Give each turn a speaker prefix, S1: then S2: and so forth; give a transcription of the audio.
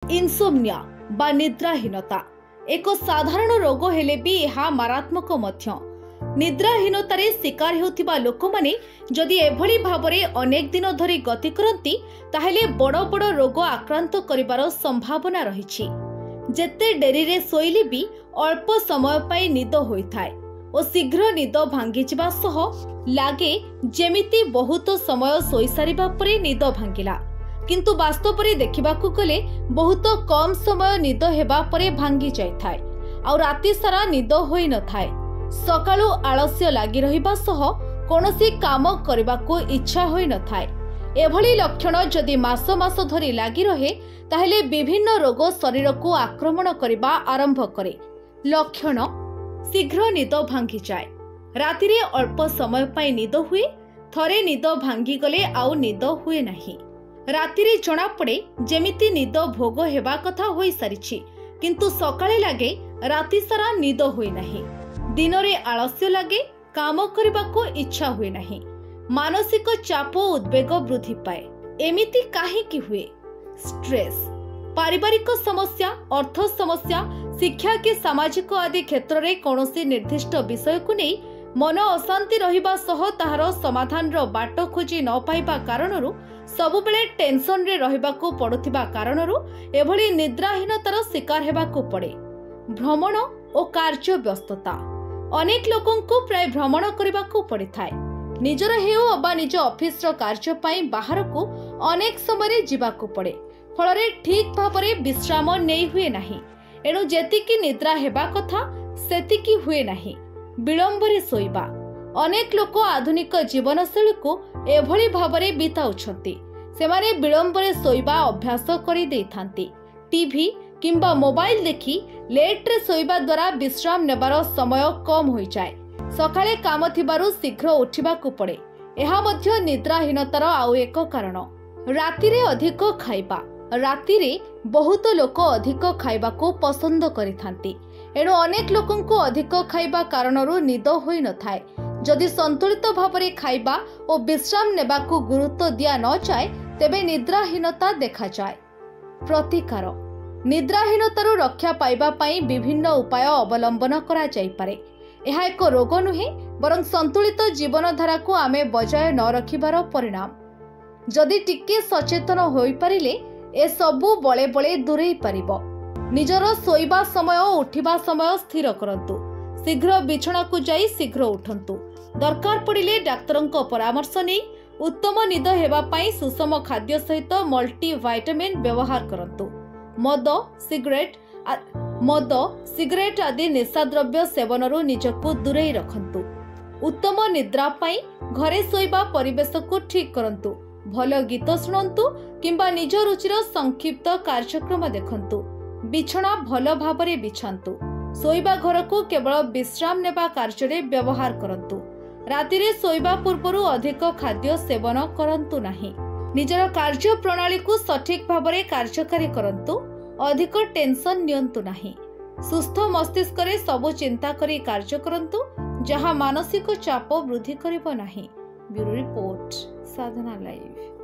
S1: Insomnia बा निद्राहीनता एक साधारण रोग हेले भी यह मारात्मक मध्य। निद्राहीनतार शिकार होतिबा लोक माने जदि एभली भाबरे अनेक दिन धरी गति करती ताहेले बड़ बड़ रोग आक्रांत करिबार संभावना रहिछि। जेते डेरी रे सोइले भी अल्प समय पाई निद होइथाय और शीघ्र निद भांगी जिबा सह लागे जेमिति बहुत समय सोई सारिबा परे निद भांगिला, किंतु वास्तव में देखिबाकू गले बहुत कम समय निद हेबा परे भांगी जाइथाय आ राति सारा निद होई न थाए। सकाळु आलस्य लागि रहिबा सह कोनोसी काम करबाकू इच्छा होई न थाए। एभली लक्षण जदि मास मास धरी लागि रहे ताहेले विभिन्न रोग शरीर को आक्रमण करिबा आरंभ करे। लक्षण शीघ्र निद भांगी जाए, राति रे अल्प समय पाई निद हुए, थरे निद भांगी गले आउ निद हुए नाही। राति रे जणा पड़े जेमिति निद भोग हेबा कथा होई सारिछि, किंतु सकाळे लागे राति सारा निद होई नाही। दिन रे आलस्य लागे, काम करबाको इच्छा हुए नाही। मानसिक चाप उद्वेग वृद्धि पाए। एमिति काहेकि हुए? स्ट्रेस, पारिवारिक समस्या, अर्थ समस्या, शिक्षा के सामाजिक आदि क्षेत्र रे कौनसी निर्दिष्ट विषय को नहीं मन अशांति रहिबा सह ताहार समाधान रो बाट खोजी न पाइबा कारणरू सबुबेले टेंशन रे रहिबाकू पड़ुथिबा कारणरू एभली निद्राहीनतार शिकार हेबाकू पड़े। भ्रमण और कार्य व्यस्तता, अनेक लोकंकु प्राय भ्रमण करबाकू पड़िथाय। निजर हेउ अबा निज ऑफिस रो कार्य पाई बाहर को अनेक समय जिबाकू पड़े, फलरे ठीक भाबरे विश्राम नै हुए नाही। एणु जेतिकी निद्रा हेबा कथा सेतिकी हुए नाही। विलंबरे सोइबा, अनेक लोक आधुनिक जीवनशैली को एभली भाबरे बिताउछंती। सेमाने विलंबरे सोइबा अभ्यास करि देथांती। टीवी किंबा मोबाइल देखि लेट रे सोइबा द्वारा विश्राम नेबार समय कम होई जाए। सकाळे काम थिबारु शीघ्र उठिबाकू पड़े। एहा मध्य निद्राहीनतार आउ एक कारण। राति रे अधिक खाइबा, राति रे बहुत लोक अधिक खाइबाकू पसंद करिथांती। एणु अनेक लोकंकु अधिक खाइबा कारणरू निद होई न थाए। जदि संतुलित भावरे खाइबा और विश्राम नेबाकू गुरुत्व दिया न जाए तेबे निद्राहीनता देखा जाए। प्रतिकार, निद्राहीनतारू रक्षा पाइबा पाई विभिन्न उपाय अवलंबन करा जाई पारे। यह एक रोग नुहे बरं संतुलित जीवनधारा को आमे बजाय न रखिबार परिणाम। जदि टिके सचेतन होई परिले ए सबु बळे बळे दूरेई परिबो। निजर सोइबा समय और उठिबा समय स्थिर करंतु। शीघ्र बिछणा को जाई शीघ्र उठंतु। दरकार पड़िले डाक्तरंको परामर्श नै उत्तम निद हेबा पाई सुषम खाद्य सहित मल्टीविटामिन व्यवहार करंतु। मद सिगरेट आदि निशाद्रव्य सेवनरू निजको दूरेई रखंतु। उत्तम निद्रा पाई घरे सोइबा परिवेश को ठीक करंतु। भल गीत शुणंतु किंबा निज रुचिर संक्षिप्त कार्यक्रम देखंतु। बिछणा भल भाबरे बिछांतु। सोइबा घर को केवल विश्राम नेबा कार्य व्यवहार करंतु। राति रे सोइबा पूर्वरु अधिक खाद्य सेवन करंतु नाही। निजर कार्य प्रणाली को सठिक भाबरे कार्यकारी करंतु। अधिक टेंशन नियंतु नाही। सुस्थ मस्तिष्क रे सबु चिंता करी कार्य करंतु जहां मानसिक चाप वृद्धि करिबो नाही। ब्यूरो रिपोर्ट, साधना लाइव।